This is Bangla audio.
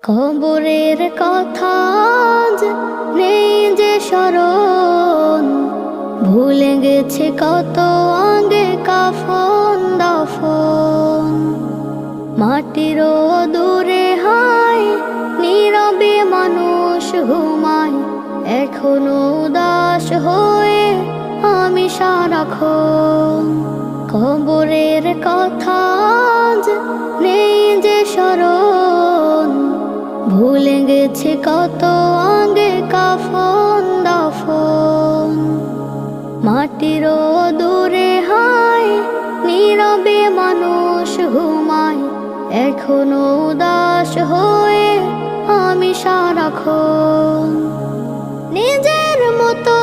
কবরের কথা আজ নেই যে স্মরণ, ভুলে গেছে কত আগে কাফন দাফন। মাটির দূরে হায় নীরবে মানুষ ঘুমায়, এখনো উদাস হয়ে আমি সারাক্ষণ। কবরের কথা আজ নেই যে স্মরণ, ভুলে গেছে কত আগে কাফন দাফন। মাটির দূরে হায় নীরবে মানুষ ঘুমায়, এখনো উদাস হয়ে আমি সারাক্ষণ। নিজের মতো